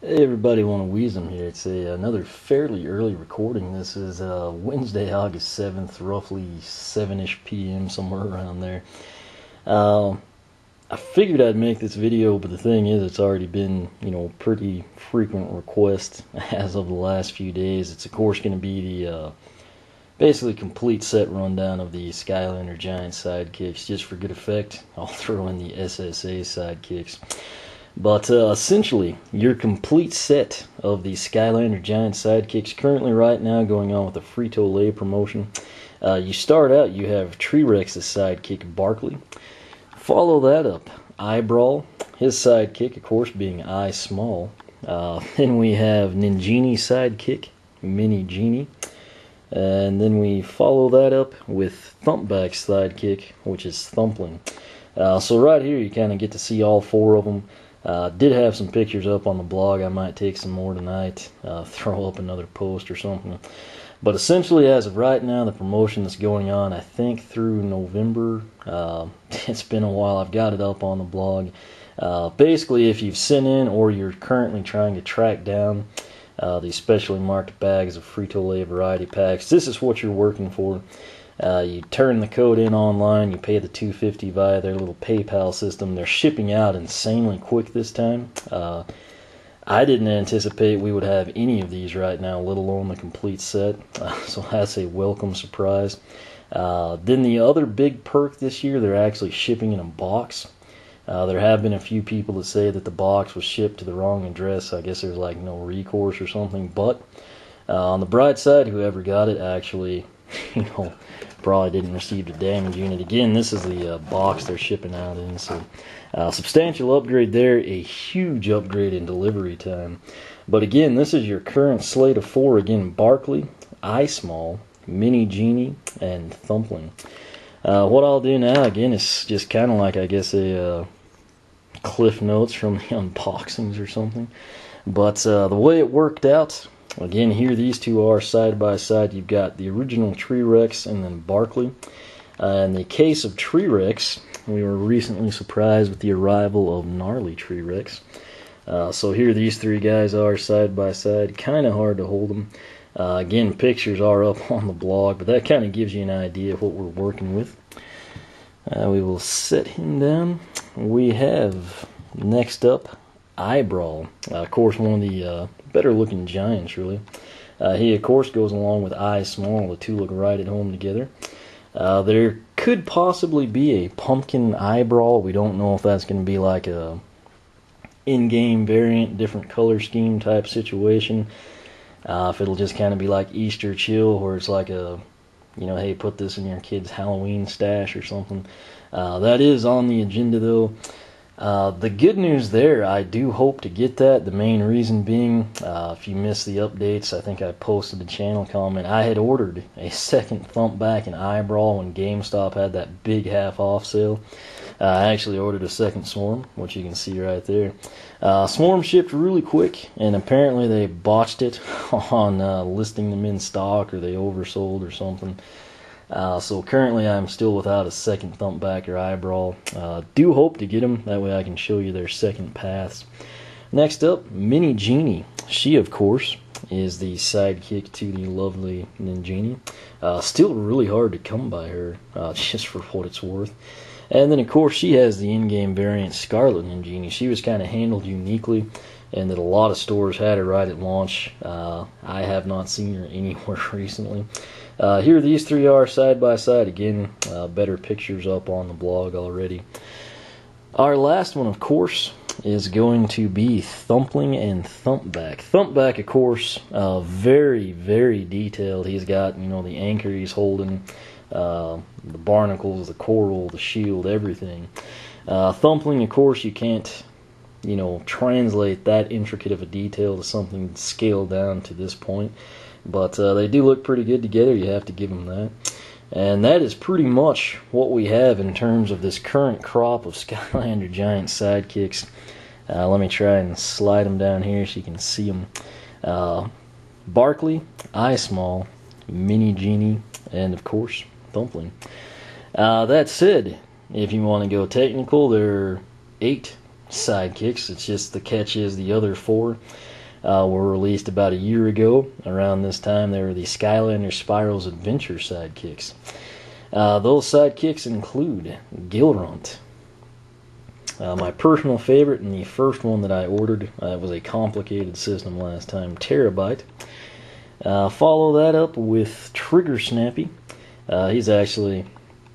Hey everybody, want to wheeze them here. It's another fairly early recording. This is Wednesday, August 7th, roughly 7-ish p.m., somewhere around there. I figured I'd make this video, but the thing is, it's already been, pretty frequent request as of the last few days. It's, of course, going to be the basically complete set rundown of the Skylanders Giants Sidekicks. Just for good effect, I'll throw in the SSA Sidekicks. But essentially, your complete set of the Skylanders Giants Sidekicks currently right now going on with the Frito-Lay promotion. You start out, you have T-Rex's sidekick, Barkley. Follow that up, Eye-Brawl, his sidekick, of course, being Eye Small. Then we have Ninjini's sidekick, Mini Genie. And then we follow that up with Thumpback's sidekick, which is Thumpling. So right here, you kind of get to see all four of them. Did have some pictures up on the blog. I might take some more tonight, throw up another post or something. But essentially, as of right now, the promotion that's going on, I think through November. It's been a while. I've got it up on the blog. Basically, if you've sent in or you're currently trying to track down these specially marked bags of Frito-Lay variety packs, this is what you're working for. You turn the code in online, you pay the $2.50 via their little PayPal system. They're shipping out insanely quick this time. I didn't anticipate we would have any of these right now, let alone the complete set. So that's a welcome surprise. Then the other big perk this year, they're actually shipping in a box. There have been a few people that say that the box was shipped to the wrong address. I guess there's like no recourse or something. But on the bright side, whoever got it actually, probably didn't receive the damage unit. Again, this is the box they're shipping out in, so substantial upgrade there, a huge upgrade in delivery time. But again, this is your current slate of four. Again, Barkley, Eye Small, Mini Genie, and Thumpling. What I'll do now, again, is just kind of like, I guess, a cliff notes from the unboxings or something. But the way it worked out, again, here these two are side by side. You've got the original T-Rex and then Barkley. In the case of T-Rex, we were recently surprised with the arrival of Gnarly T-Rex. So here these three guys are side by side. Kind of hard to hold them. Again, pictures are up on the blog, but that kind of gives you an idea of what we're working with. We will set him down. We have, next up, Eye-Brawl. Of course, one of the better looking giants, really. He, of course, goes along with Eye Small. The two look right at home together. There could possibly be a pumpkin Eye-Brawl. We don't know if that's going to be like a in-game variant, different color scheme type situation. If it'll just kind of be like Easter Chill, where it's like a, hey, put this in your kid's Halloween stash or something. That is on the agenda, though. The good news there, I do hope to get that. The main reason being, if you missed the updates, I think I posted a channel comment. I had ordered a second Thumpback and Eye-Brawl when GameStop had that big half-off sale. I actually ordered a second Swarm, which you can see right there. Swarm shipped really quick, and apparently they botched it on listing them in stock, or they oversold or something. So currently I'm still without a second Thumpback or Eye-Brawl. Do hope to get them, that way I can show you their second paths. Next up, Mini Genie. She, of course, is the sidekick to the lovely Ninjini. Still really hard to come by her, just for what it's worth. And then, of course, she has the in-game variant Scarlet Ninjini. She was kind of handled uniquely, and that a lot of stores had her right at launch. I have not seen her anywhere recently. Here these three are side by side. Again, better pictures up on the blog already. Our last one, of course, is going to be Thumpling and Thumpback. Thumpback, of course, very, very detailed. He's got, the anchor he's holding, the barnacles, the coral, the shield, everything. Thumpling, of course, you can't, translate that intricate of a detail to something scaled down to this point. But they do look pretty good together, you have to give them that. And that is pretty much what we have in terms of this current crop of Skylanders Giants Sidekicks. Let me try and slide them down here so you can see them. Barkley, Eye Small, Mini Genie, and of course, Thumpling. That said, if you want to go technical, there are 8 Sidekicks. It's just the catch is the other four were released about a year ago. Around this time, they were the Skylanders Spyro's Adventure Sidekicks. Those sidekicks include Gilrunt. My personal favorite and the first one that I ordered, was a complicated system last time, Terabyte. Follow that up with Trigger Snappy. He's actually,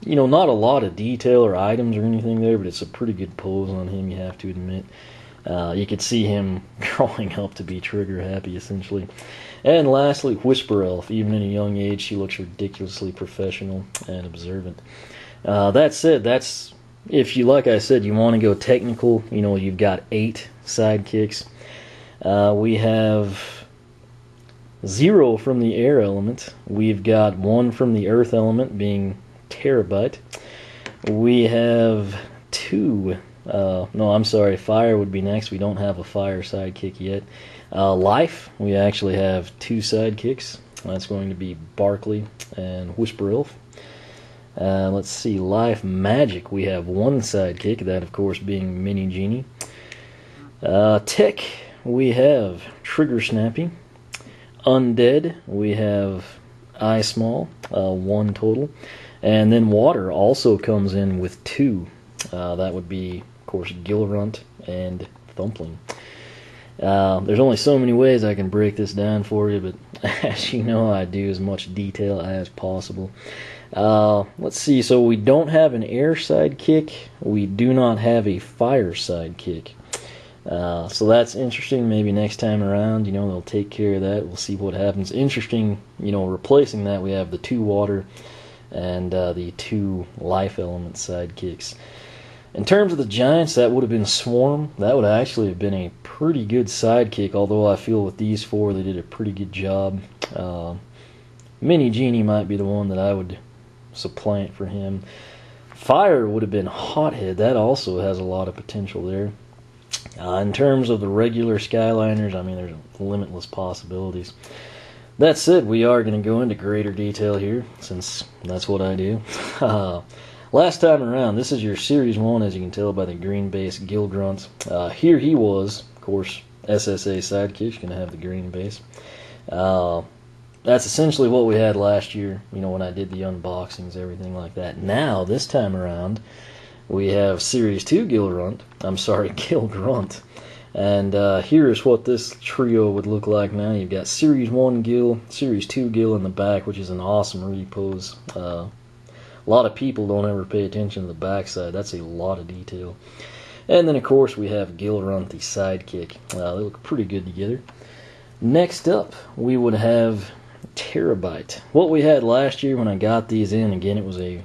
not a lot of detail or items or anything there, but it's a pretty good pose on him, you have to admit. You could see him growing up to be trigger happy, essentially. And lastly, Whisper Elf. Even at a young age, she looks ridiculously professional and observant. That said, that's, if you, like I said, you want to go technical, you've got 8 sidekicks. We have 0 from the air element. We've got 1 from the earth element, being Terabyte. We have 2. No, I'm sorry, fire would be next. We don't have a fire sidekick yet. Life, we actually have 2 sidekicks. That's going to be Barkley and Whisper Elf. Let's see, Life Magic, we have 1 sidekick, that of course being Mini Genie. Tech, we have Trigger Snappy. Undead, we have Eye Small, 1 total. And then Water also comes in with 2. That would be, of course, Gilrunt and Thumpling. There's only so many ways I can break this down for you, but as you know, I do as much detail as possible. Let's see, so we don't have an air sidekick. We do not have a fire sidekick. So that's interesting. Maybe next time around, they'll take care of that. We'll see what happens. Interesting, replacing that, we have the 2 water and the 2 life element sidekicks. In terms of the Giants, that would have been Swarm. That would actually have been a pretty good sidekick, although I feel with these 4 they did a pretty good job. Mini Genie might be the one that I would supplant for him. Fire would have been Hothead. That also has a lot of potential there. In terms of the regular Skylanders, there's limitless possibilities. That said, we are going to go into greater detail here, since that's what I do. Last time around, this is your Series 1, as you can tell by the green base, Gilrunt. Here he was, of course, SSA Sidekick, going to have the green base. That's essentially what we had last year, when I did the unboxings, everything like that. Now, this time around, we have Series 2 Gilrunt. And here is what this trio would look like now. You've got Series 1 Gil, Series 2 Gil in the back, which is an awesome repose. A lot of people don't ever pay attention to the backside. That's a lot of detail. And then, of course, we have Gilrunt, the sidekick. They look pretty good together. Next up, we would have Terabyte. What we had last year when I got these in, again, it was a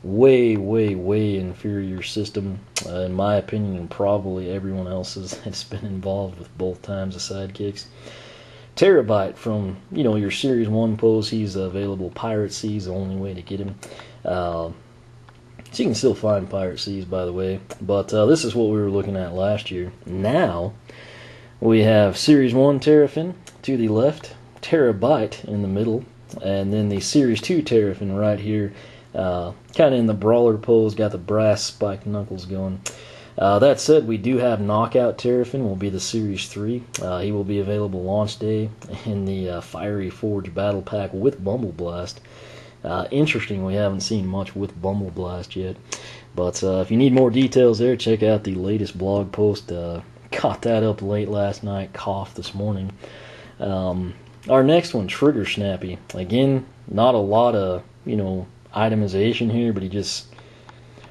way, way, way inferior system, in my opinion, and probably everyone else's that's been involved with both times of sidekicks. Terabyte, from your Series 1 pose, he's available. Pirate Sea's the only way to get him. So you can still find Pirate Seas, by the way, but this is what we were looking at last year. Now we have Series 1 Terrafin to the left, Terabyte in the middle, and then the Series 2 Terrafin right here, kind of in the brawler pose, got the brass spiked knuckles going. That said, we do have Knockout Terrafin, will be the Series 3. He will be available launch day in the Fiery Forge Battle Pack with Bumble Blast. Interesting, we haven't seen much with Bumble Blast yet. But if you need more details there, check out the latest blog post. Got that up late last night, coughed this morning. Our next one, Trigger Snappy. Again, not a lot of, itemization here, but he just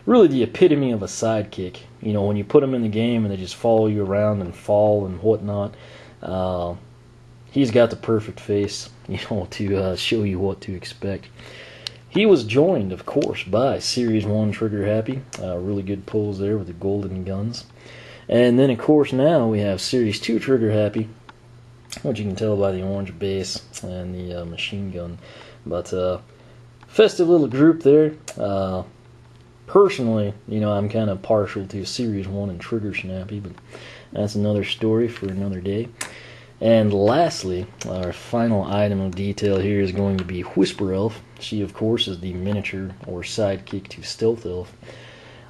really the epitome of a sidekick. When you put him in the game and they just follow you around and fall and whatnot, he's got the perfect face, to show you what to expect. He was joined, of course, by Series 1 Trigger Happy. Really good pose there with the golden guns. And then, of course, now we have Series 2 Trigger Happy, which you can tell by the orange base and the machine gun. But festive little group there. Personally, I'm kind of partial to Series 1 and Trigger Snappy, but that's another story for another day. And lastly, our final item of detail here is going to be Whisper Elf. She, of course, is the miniature or sidekick to Stealth Elf.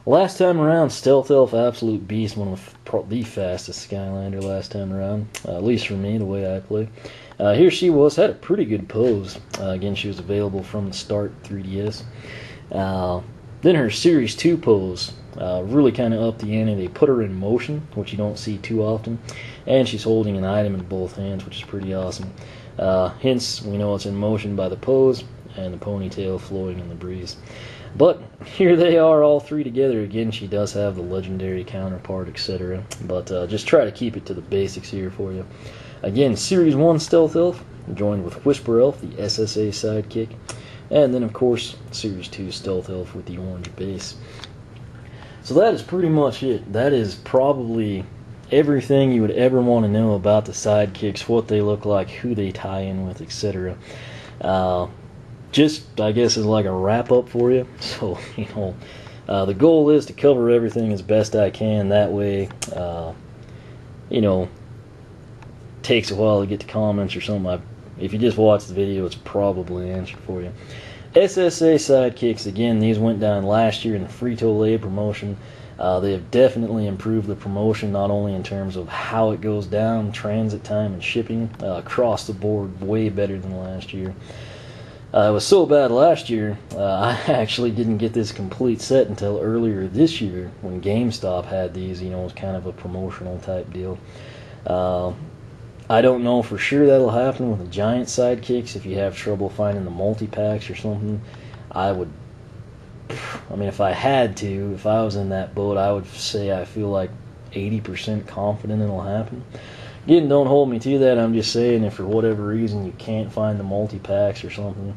Last time around, Stealth Elf, absolute beast, one of the fastest Skylander last time around, at least for me, the way I play. Here she was, had a pretty good pose. Again, she was available from the start, 3DS. Then her Series 2 pose, really kind of upped the ante. They put her in motion, which you don't see too often, and she's holding an item in both hands, which is pretty awesome. Hence, we know it's in motion by the pose and the ponytail flowing in the breeze. But here they are, all three together. Again, she does have the legendary counterpart, etc. But just try to keep it to the basics here for you. Again, Series 1 Stealth Elf, joined with Whisper Elf, the SSA Sidekick. And then, of course, Series 2 Stealth Elf with the orange base. So that is pretty much it. That is probably everything you would ever want to know about the Sidekicks, what they look like, who they tie in with, etc. Just, I guess, as like a wrap-up for you. So, the goal is to cover everything as best I can. That way, takes a while to get to comments or something. If you just watch the video, it's probably answered for you. SSA Sidekicks, again, these went down last year in the Frito-Lay promotion. They have definitely improved the promotion, not only in terms of how it goes down, transit time, and shipping, across the board, way better than last year. It was so bad last year, I actually didn't get this complete set until earlier this year when GameStop had these. It was kind of a promotional type deal. I don't know for sure that'll happen with the Giant Sidekicks. If you have trouble finding the multi-packs or something, if I had to, if I was in that boat, I would say I feel like 80% confident it'll happen. Again, don't hold me to that. I'm just saying, if for whatever reason you can't find the multi-packs or something,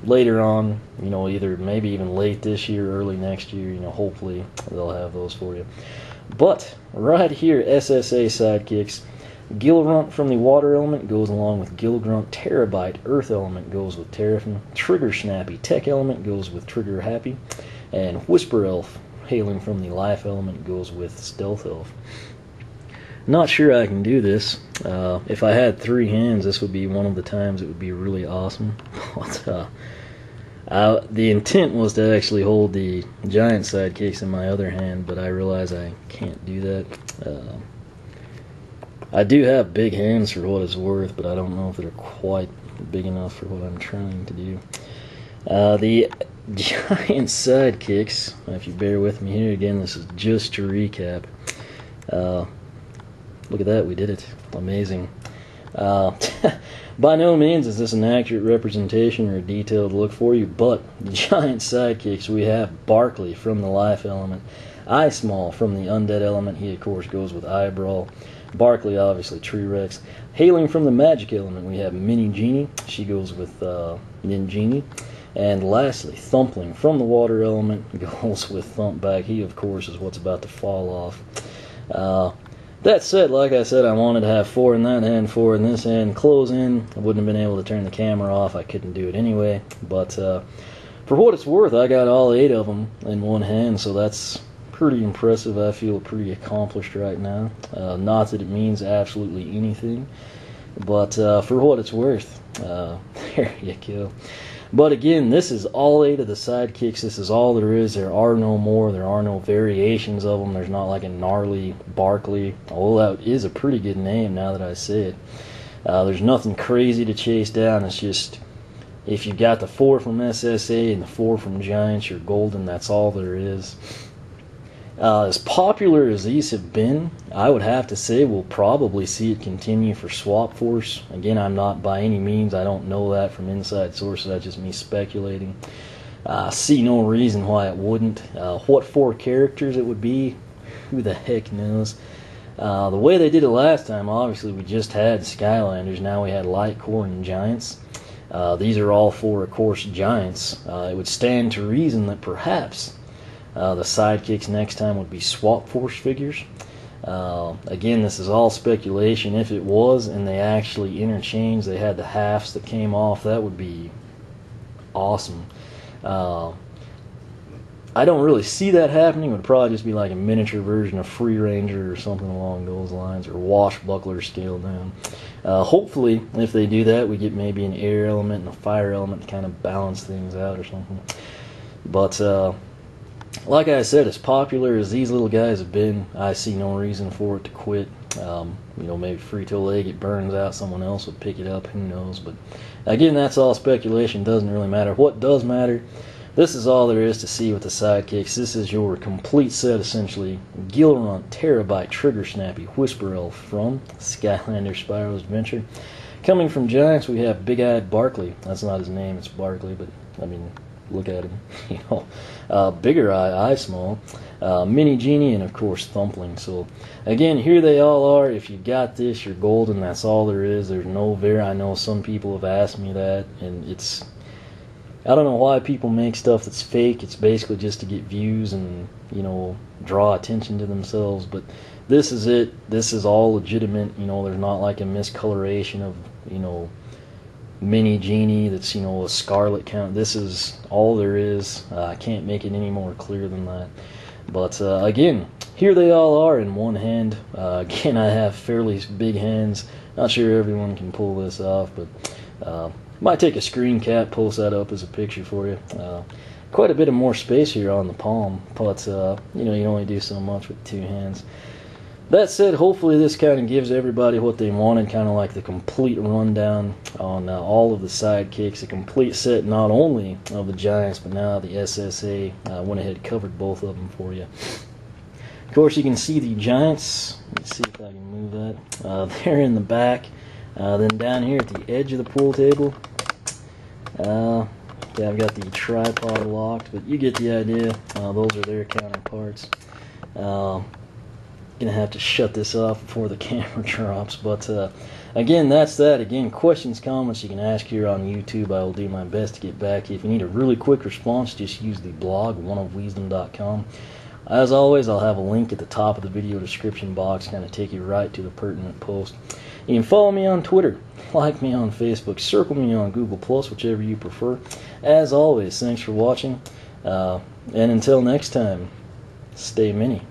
later on, either maybe even late this year, early next year, hopefully they'll have those for you. But right here, SSA Sidekicks, Gilgrunt from the Water Element goes along with Gilgrunt. Terabyte Earth Element goes with Terrafin. Trigger Snappy Tech Element goes with Trigger Happy. And Whisper Elf, hailing from the Life Element, goes with Stealth Elf. Not sure I can do this. If I had 3 hands, this would be one of the times it would be really awesome. But the intent was to actually hold the Giant Sidekicks in my other hand, but I realize I can't do that. I do have big hands for what it's worth, but I don't know if they're quite big enough for what I'm trying to do. The Giant Sidekicks, if you bear with me here again, this is just to recap. Look at that, we did it. Amazing. By no means is this an accurate representation or a detailed look for you, but the Giant Sidekicks, we have Barkley from the Life Element, Eye-Small from the Undead Element, he of course goes with Eye-Brawl, Barkley obviously Tree-Rex, hailing from the Magic Element we have Mini Genie, she goes with Ninjini, and lastly Thumpling from the Water Element goes with Thumpback, he of course is what's about to fall off. That said, like I said, I wanted to have 4 in that hand, 4 in this hand, close in. I wouldn't have been able to turn the camera off. I couldn't do it anyway. But for what it's worth, I got all 8 of them in one hand, so that's pretty impressive. I feel pretty accomplished right now. Not that it means absolutely anything, but for what it's worth, there you go. But again, this is all 8 of the Sidekicks. This is all there is. There are no more. There are no variations of them. There's not like a gnarly Barkley. Although that is a pretty good name now that I say it. There's nothing crazy to chase down. It's just, if you've got the 4 from SSA and the 4 from Giants, you're golden. That's all there is. As popular as these have been, I would have to say we'll probably see it continue for SWAP Force. Again, I'm not by any means, I don't know that from inside sources, that's just me speculating. I see no reason why it wouldn't. What 4 characters it would be, who the heck knows. The way they did it last time, obviously we just had Skylanders, now we had Lightcore and Giants. These are all 4, of course, Giants. It would stand to reason that perhaps the Sidekicks next time would be SWAP Force figures. Again, this is all speculation. If it was and they actually interchanged, they had the halves that came off, that would be awesome. I don't really see that happening. It would probably just be like a miniature version of Free Ranger or something along those lines, or Washbuckler scaled down. Hopefully, if they do that, we get maybe an air element and a fire element to kind of balance things out or something. But like I said, as popular as these little guys have been, I see no reason for it to quit. You know, maybe Frito-Lay, it burns out, someone else would pick it up, who knows. But again, that's all speculation, doesn't really matter. What does matter, this is all there is to see with the Sidekicks. This is your complete set, essentially. Gilrunt, Terabyte, Trigger Snappy, Whisper Elf from Skylanders Spyro's Adventure. Coming from Giants, we have Big-Eyed Barkley. That's not his name, it's Barkley, but I mean, look at him, you know. Bigger Eye, Eye Small, Mini Genie, and of course Thumpling. So again, here they all are. If you got this, you're golden. That's all there is. There's no I know some people have asked me that, and it's, I don't know why people make stuff that's fake. It's basically just to get views and, you know, draw attention to themselves. But this is it. This is all legitimate. You know, there's not like a miscoloration of, you know, Mini Genie that's, you know, a scarlet count. This is all there is. I can't make it any more clear than that. But again, here they all are in one hand. Again, I have fairly big hands. Not sure everyone can pull this off, but might take a screen cap, post that up as a picture for you. Quite a bit of more space here on the palm, but you know, you only do so much with two hands. That said, hopefully this kind of gives everybody what they wanted, kind of like the complete rundown on all of the Sidekicks, a complete set not only of the Giants, but now the SSA. Went ahead and covered both of them for you. Of course, you can see the Giants. Let's see if I can move that. They're in the back. Then down here at the edge of the pool table, yeah, I've got the tripod locked, but you get the idea. Those are their counterparts. Gonna have to shut this off before the camera drops, but again, that's that. Again, questions, comments you can ask here on YouTube. I will do my best to get back. If you need a really quick response, just use the blog oneofwisdom.com. As always, I'll have a link at the top of the video description box, kind of take you right to the pertinent post. You can follow me on Twitter, like me on Facebook, circle me on Google+, whichever you prefer. As always, thanks for watching, and until next time, stay mini.